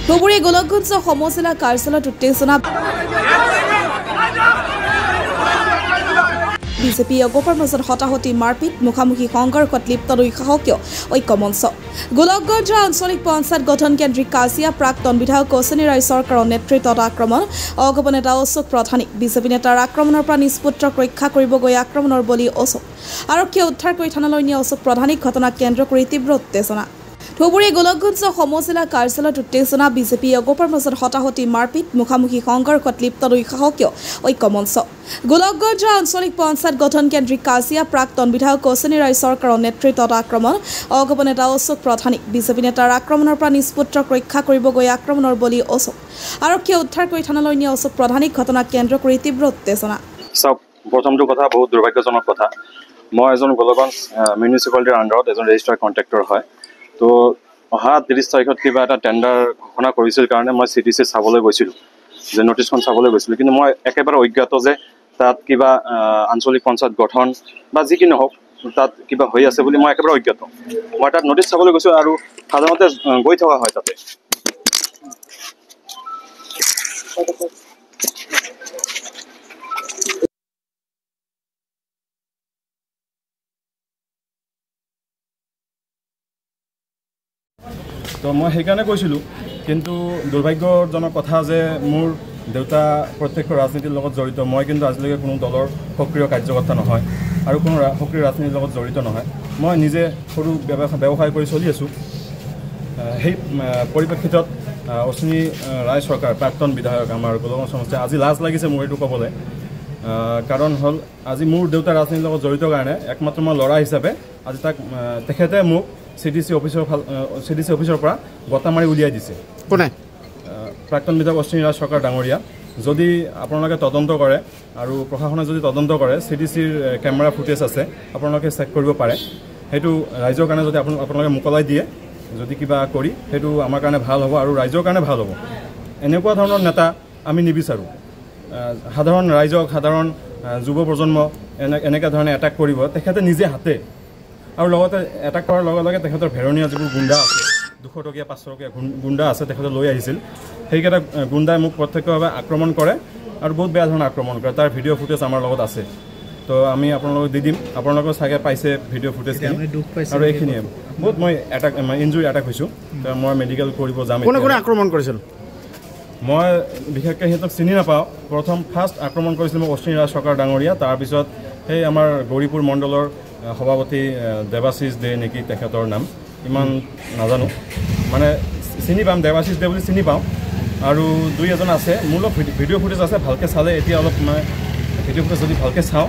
ধুবুৰী গোলকগঞ্জ সমজিলা কাৰ্যালয়ত উত্তেজনা বিজেপি অগপৰ মাজত হতাহতি মাৰপিট মুখামুখি সংঘৰ্ষত লিপ্ত দুই শাসকীয় ঐক্যমঞ্চ গোলকগঞ্জ আঞ্চলিক পঞ্চায়ত গঠন কেন্দ্ৰিক কাজিয়া প্ৰাক্তন বিধায়ক অশ্বিনী ৰায় চৰকাৰৰ নেতৃত্বত আক্ৰমণ অগপ নেতা অশোক প্ৰধানিক বিজেপি নেতাৰ আক্ৰমণৰ পৰা নিষ্পুত্ৰক ৰক্ষা কৰিব গৈ আক্ৰমণৰ বলি অশোক আৰক্ষীয়ে উদ্ধাৰ কৰি থানালৈ নিয়া অশোক প্ৰধানিক ঘটনাক কেন্দ্ৰ কৰি তীব্ৰ উত্তেজনা ধুবুৰী গোলকগঞ্জ সমজিলা কাৰ্যালয়ত উত্তেজনা বিজেপি অগপৰ মাজত হতাহতি মাৰপিট মুখামুখি সংঘৰ্ষত লিপ্ত দুই শাসকীয় ঐক্যমঞ্চ গোলকগঞ্জ আঞ্চলিক পঞ্চায়ত গঠন কেন্দ্ৰিক কাজিয়া প্ৰাক্তন বিধায়ক অশ্বিনী ৰায় চৰকাৰৰ নেতৃত্বত আক্ৰমণ অগপ নেতা অশোক প্ৰধানিক বিজেপি নেতাৰ আক্ৰমণৰ পৰা নিষ্পুত্ৰক ৰক্ষা কৰিব গৈ আক্ৰমণৰ বলি অশোক আৰক্ষীয়ে উদ্ধাৰ কৰি থানালৈ নিয়া অশোক প্ৰধানিক ঘটনাক কেন্দ্ৰ কৰি তীব্ৰ উত্তেজনা প্ৰথমটো কথা বহুত দুৰ্ভাগ্যজনক কথা মই এজন গোলকগঞ্জ মিউনিচিপালিটিৰ আণ্ডাৰত এজন ৰেজিষ্টাৰ্ড কণ্ট্ৰেক্টৰ হয় তো অহা 30 তাৰিখত কিবা এটা টেণ্ডাৰ ঘোষণা কৰিছিল কাৰণে মই CTC চাবলৈ গৈছিলোঁ যে নটিছখন চাবলৈ গৈছিলোঁ কিন্তু মই একেবাৰে অজ্ঞাত যে তাত কিবা আঞ্চলিক পঞ্চায়ত গঠন বা যি কি নহওক তাত কিবা হৈ আছে বুলি মই একেবাৰে অজ্ঞাত মই তাত নটিছ চাবলৈ গৈছোঁ আৰু সাধাৰণতে গৈ থকা হয় তাতে তো মই সেইকাৰণে কৈছিলোঁ কিন্তু দুৰ্ভাগ্যজনক কথা যে মোৰ দেউতা প্ৰত্যক্ষ ৰাজনীতিৰ লগত জড়িত মই কিন্তু আজিলৈকে কোনো দলৰ সক্ৰিয় কাৰ্যকৰ্তা নহয় আৰু কোনো সক্ৰিয় ৰাজনীতিৰ লগত জড়িত নহয় মই নিজে সৰু ব্যৱসায় কৰি চলি আছোঁ সেই পৰিপ্ৰেক্ষিতত অশ্বিনী ৰায় চৰকাৰ প্ৰাক্তন বিধায়ক আমাৰ গোলকগঞ্জ সমষ্টিৰ আজি লাজ লাগিছে মোৰ এইটো ক'বলৈ কাৰণ হ'ল আজি মোৰ দেউতা ৰাজনীতিৰ লগত জড়িত কাৰণে একমাত্ৰ মই ল'ৰা হিচাপে আজি তেখেতে মোক CTC অফিচৰ পৰা বটা মাৰি উলিয়াই দিছে কোনে প্ৰাক্তন বিধায়ক অশ্বিনী ৰায় চৰকাৰ ডাঙৰীয়া যদি আপোনালোকে তদন্ত কৰে আৰু প্ৰশাসনে যদি তদন্ত কৰে CTCৰ কেমেৰা ফুটেজ আছে আপোনালোকে চেক কৰিব পাৰে সেইটো ৰাইজৰ কাৰণে যদি আপোনালোকে মোকলাই দিয়ে যদি কিবা কৰি সেইটো আমাৰ কাৰণে ভাল হ'ব আৰু ৰাইজৰ কাৰণে ভাল হ'ব এনেকুৱা ধৰণৰ নেতা আমি নিবিচাৰোঁ সাধাৰণ ৰাইজক সাধাৰণ যুৱ প্ৰজন্ম এনেকুৱা ধৰণে এটাক কৰিব তেখেতে নিজে হাতে আৰু লগতে এটাক কৰাৰ লগে লগে তেখেতৰ ভেৰণীয়া যিবোৰ গুণ্ডা আছে 200 টকীয়া 500 টকীয়া গুণ্ডা আছে তেখেতে লৈ আহিছিল সেইকেইটা গুণ্ডাই মোক প্ৰত্যক্ষভাৱে আক্ৰমণ কৰে আৰু বহুত বেয়া ধৰণে আক্ৰমণ কৰে তাৰ ভিডিঅ' ফুটেজ আমাৰ লগত আছে তো আমি আপোনালোকক দি দিম আপোনালোকেও চাগে পাইছে ভিডিঅ' ফুটেজখিনি আৰু এইখিনিয়ে বহুত মই ইঞ্জুৰি এটাক হৈছোঁ মই মেডিকেল কৰিব যাম কোনে আক্ৰমণ কৰিছিল মই বিশেষকৈ সিহঁতক চিনি নাপাওঁ ফাৰ্ষ্ট আক্ৰমণ কৰিছিল মই অশ্বিনী ৰায় চৰকাৰ ডাঙৰীয়া তাৰপিছত সেই আমাৰ গৌৰীপুৰ মণ্ডলৰ সভাপতি দেৱাশিষ দে নেকি তেখেতৰ নাম ইমান নাজানো মানে চিনি পাম দেৱাশিষ দে বুলি চিনি পাওঁ আৰু দুই এজন আছে মোৰ লগত ভিডিঅ' ফুটেজ আছে ভালকৈ চালে এতিয়া অলপ মই ভিডিঅ' ফুটেজ যদি ভালকৈ চাওঁ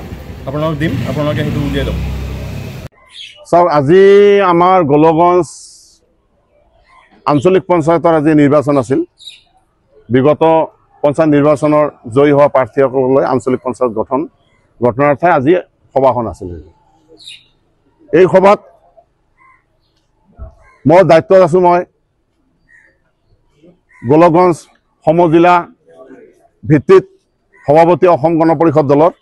আপোনালোকক দিম আপোনালোকে সেইটো উলিয়াই ল'ব চাওক আজি আমাৰ গোলকগঞ্জ আঞ্চলিক পঞ্চায়তৰ আজি নিৰ্বাচন আছিল বিগত পঞ্চায়ত নিৰ্বাচনৰ জয়ী হোৱা প্ৰাৰ্থীসকললৈ আঞ্চলিক পঞ্চায়ত গঠনাৰ্থে আজি সভাখন আছিল এই সভাত মই দায়িত্বত আছোঁ মই গোলকগঞ্জ সমজিলা ভিত্তিত সভাপতি অসম গণ পৰিষদ দলৰ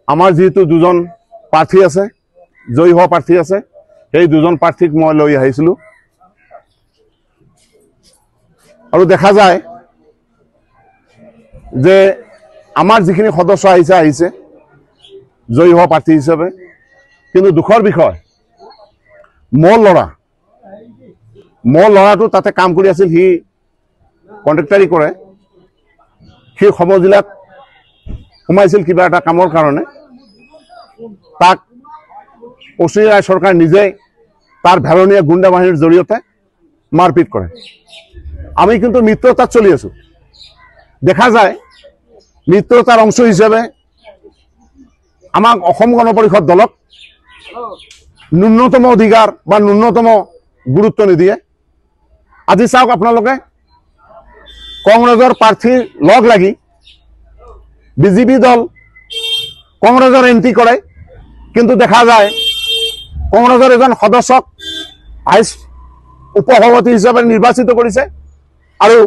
আমাৰ যিহেতু দুজন প্ৰাৰ্থী আছে জয়ী হোৱা প্ৰাৰ্থী আছে সেই দুজন প্ৰাৰ্থীক মই লৈ আহিছিলোঁ আৰু দেখা যায় যে আমাৰ যিখিনি সদস্য আহিছে জয়ী হোৱা প্ৰাৰ্থী হিচাপে কিন্তু দুখৰ বিষয় মোৰ ল'ৰাটো তাতে কাম কৰি আছিল সি কণ্ট্ৰেক্টাৰী কৰে সি সমজিলাত সোমাইছিল কিবা এটা কামৰ কাৰণে তাক অশ্বিনী ৰায় চৰকাৰ নিজে তাৰ ভেৰণীয়া গুণ্ডা বাহিনীৰ জৰিয়তে মাৰপিট কৰে আমি কিন্তু মিত্ৰতাত চলি আছোঁ দেখা যায় মিত্ৰতাৰ অংশ হিচাপে আমাক অসম গণ পৰিষদ দলক ন্যূনতম অধিকাৰ বা ন্যূনতম গুৰুত্ব নিদিয়ে আজি চাওক আপোনালোকে কংগ্ৰেছৰ প্ৰাৰ্থীৰ লগ লাগি বিজেপি দল কংগ্ৰেছৰ এণ্ট্ৰি কৰে কিন্তু দেখা যায় কংগ্ৰেছৰ এজন সদস্যক উপসভাপতি হিচাপে নিৰ্বাচিত কৰিছে আৰু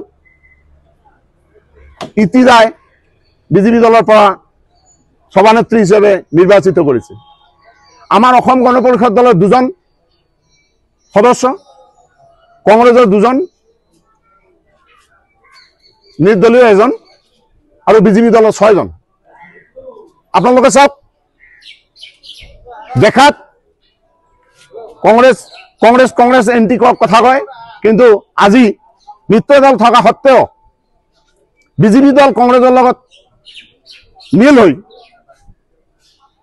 ইতিৰাই বিজেপি দলৰ পৰা সভানেত্ৰী হিচাপে নিৰ্বাচিত কৰিছে আমাৰ অসম গণ পৰিষদ দলৰ দুজন সদস্য কংগ্ৰেছৰ দুজন নিৰ্দলীয় এজন আৰু বিজেপি দলৰ 6 জন। আপোনালোকে চাওক, দেখাত কংগ্ৰেছ এণ্টি কথা কয়, কিন্তু আজি মিত্ৰ দল থকা সত্ত্বেও বিজেপি দল কংগ্ৰেছৰ লগত মিল হৈ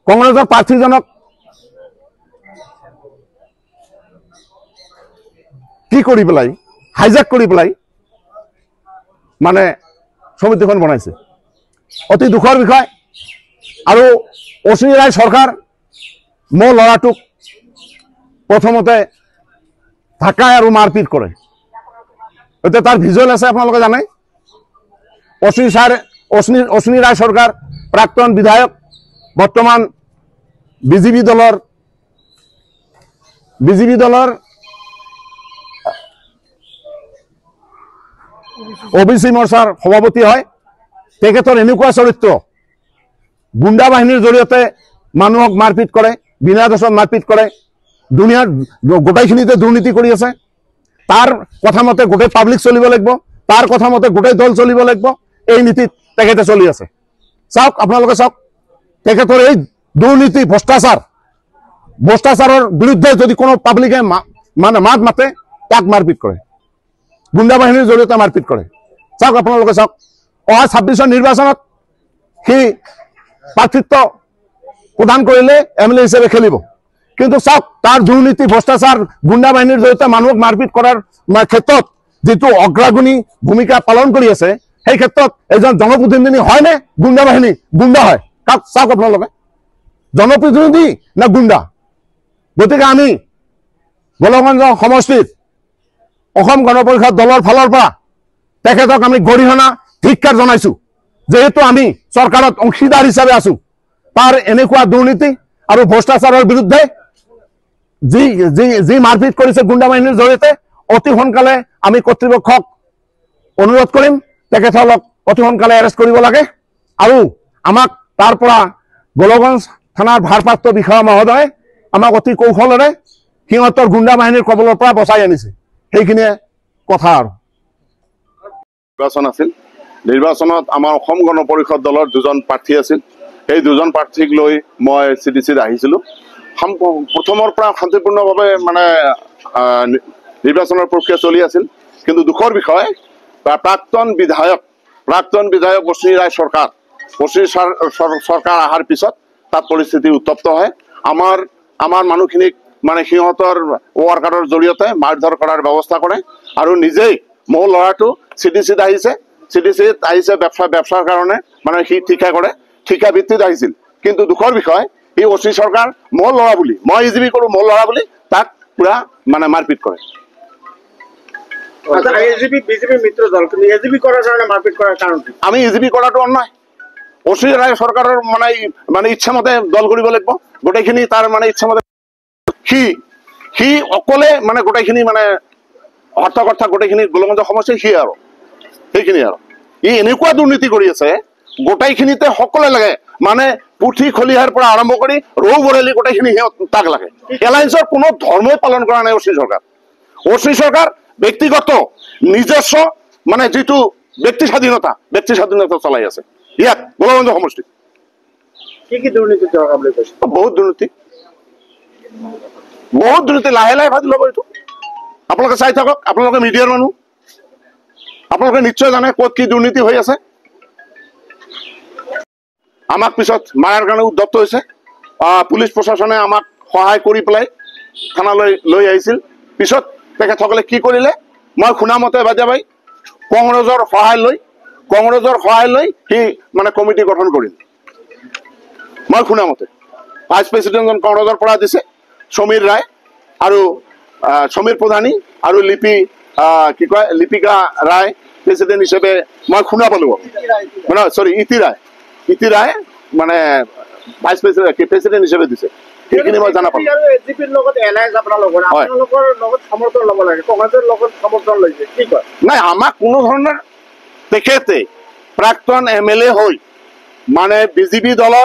কংগ্ৰেছৰ প্ৰাৰ্থীজনক কি কৰি পেলাই, হাইজেক কৰি পেলাই মানে সমিতিখন বনাইছে। অতি দুখৰ বিষয়। আৰু অশ্বিনী ৰায় চৰকাৰ মোৰ ল'ৰাটোক প্ৰথমতে ঢাকাই আৰু মাৰপিট কৰে। এতিয়া তাৰ ভিজুৱেল আছে, আপোনালোকে জানে। অশ্বিনী ৰায় চৰকাৰ প্ৰাক্তন বিধায়ক, বৰ্তমান বিজেপি দলৰ OBC মৰ্চাৰ সভাপতি হয়। তেখেতৰ এনেকুৱা চৰিত্ৰ, গুণ্ডা বাহিনীৰ জৰিয়তে মানুহক মাৰপিট কৰে, বিনা দোষত মাৰপিট কৰে, দুনিয়াৰ গোটেইখিনিতে দুৰ্নীতি কৰি আছে। তাৰ কথা মতে গোটেই পাব্লিক চলিব লাগিব, তাৰ কথা মতে গোটেই দল চলিব লাগিব, এই নীতিত তেখেতে চলি আছে। চাওক, আপোনালোকে চাওক, তেখেতৰ এই দুৰ্নীতি ভ্ৰষ্টাচাৰৰ বিৰুদ্ধে যদি কোনো পাব্লিকে মানে মাত মাতে, তাক মাৰপিট কৰে, গুণ্ডা বাহিনীৰ জৰিয়তে মাৰপিট কৰে। চাওক, আপোনালোকে চাওক, অহা 26 নিৰ্বাচনত সি প্ৰাৰ্থিত্ব প্ৰদান কৰিলে MLA হিচাপে খেলিব। কিন্তু চাওক, তাৰ দুৰ্নীতি ভ্ৰষ্টাচাৰ গুণ্ডা বাহিনীৰ জৰিয়তে মানুহক মাৰপিট কৰাৰ ক্ষেত্ৰত যিটো অগ্ৰগণী ভূমিকা পালন কৰি আছে, সেই ক্ষেত্ৰত এজন জনপ্ৰতিনিধি হয়নে গুণ্ডা বাহিনী গুণ্ডা হয়? চাওক আপোনালোকে, জনপ্ৰতিনিধি না গুণ্ডা? গতিকে আমি গোলগঞ্জ সমষ্টিত অসম গণ পৰিষদ দলৰ ফালৰ পৰা তেখেতক আমি গৰিহণা ধিক্কাৰ জনাইছো। যেহেতু আমি চৰকাৰত অংশীদাৰ হিচাপে আছো, তাৰ এনেকুৱা দুৰ্নীতি আৰু ভ্ৰষ্টাচাৰৰ বিৰুদ্ধে যি মাৰপিট কৰিছে গুণ্ডা বাহিনীৰ জৰিয়তে, অতি সোনকালে আমি কৰ্তৃপক্ষক অনুৰোধ কৰিম, তেখেতসকলক অতি সোনকালে এৰেষ্ট কৰিব লাগে। আৰু আমাক তাৰ পৰা গোলগঞ্জ থানাৰ ভাৰপ্ৰাপ্ত বিষয়া মহোদয়ে আমাক অতি কৌশলেৰে সিহঁতৰ গুণ্ডা বাহিনীৰ কবলৰ পৰা বচাই আনিছে। সেইখিনিয়ে কথা। আৰু নিৰ্বাচন আছিল, নিৰ্বাচনত আমাৰ অসম গণ পৰিষদ দলৰ 2জন প্ৰাৰ্থী আছিল। সেই 2জন প্ৰাৰ্থীক লৈ মই CDCত আহিছিলোঁ। প্ৰথমৰ পৰা শান্তিপূৰ্ণভাৱে মানে নিৰ্বাচনৰ প্ৰক্ৰিয়া চলি আছিল। কিন্তু দুখৰ বিষয়, প্ৰাক্তন বিধায়ক অশ্বিনী ৰায় চৰকাৰ অহাৰ পিছত তাত পৰিস্থিতি উত্তপ্ত হয়। আমাৰ মানুহখিনিক মানে সিহঁতৰ ৱাৰ্কাৰৰ জৰিয়তে মাৰধৰ কৰাৰ ব্যৱস্থা কৰে। আৰু নিজেই মোৰ ল'ৰাটো CDCত আহিছে ব্যৱসাৰ কাৰণে, মানে সি ঠিকা ভিত্তিত আহিছিল। কিন্তু দুখৰ বিষয়, সি অশ্বিনী চৰকাৰ মোৰ ল'ৰা বুলি, মই EGP কৰোঁ মোৰ ল'ৰা বুলি, তাক পুৰা মানে মাৰপিট কৰে। আমি EGP কৰাটো অন্যায়। অশ্বিনী ৰায় চৰকাৰৰ মানে ইচ্ছামতে দল কৰিব লাগিব, গোটেইখিনি তাৰ মানে ইচ্ছামতে সি অকলে মানে গোটেইখিনি মানে হত্যাকৰ্তা গোটেইখিনি গোলগঞ্জ সমষ্টি সি আৰু সেইখিনি আৰু ই এনেকুৱা দুৰ্নীতি কৰি আছে, গোটেইখিনিতে সকলে লাগে, মানে পুথি খলিহাৰ পৰা আৰম্ভ কৰি ৰৌ বৰেলি গোটেইখিনি তাক লাগে। এলায়েন্সৰ কোনো ধৰ্মই পালন কৰা নাই অশ্বিনী চৰকাৰ ব্যক্তিগত নিজস্ব মানে যিটো ব্যক্তি স্বাধীনতা চলাই আছে ইয়াত গোলগঞ্জ সমষ্টিত। কি দুৰ্নীতি? বহুত দুৰ্নীতি লাহে লাহে ভাজি ল'ব। এইটো আপোনালোকে চাই থাকক, আপোনালোকে মিডিয়াৰ মানুহ, আপোনালোকে নিশ্চয় জানে ক'ত কি দুৰ্নীতি হৈ আছে। আমাক পিছত মাৰাৰ কাৰণে উদ্যত হৈছে। পুলিচ প্ৰশাসনে আমাক সহায় কৰি পেলাই থানালৈ লৈ আহিছিল। পিছত তেখেতসকলে কি কৰিলে, মই শুনা মতে বাজাবাই কংগ্ৰেছৰ সহায় লৈ সি মানে কমিটি গঠন কৰিল। মই শুনা মতে ভাইচ প্ৰেচিডেণ্টজন কংগ্ৰেছৰ পৰা দিছে, সমীৰ ৰায় আৰু সমীৰ প্ৰধানী আৰু লিপিকা ৰায় প্ৰেচিডেণ্ট হিচাপে মই শুনা পালো। মানে ইতি ৰায় মানে ভাইচ প্ৰেচিডেণ্ট হিচাপে দিছে, সেইখিনি মই জানা পালো। নাই, আমাক কোনো ধৰণৰ তেখেতে প্ৰাক্তন MLA হৈ মানে BJP দলৰ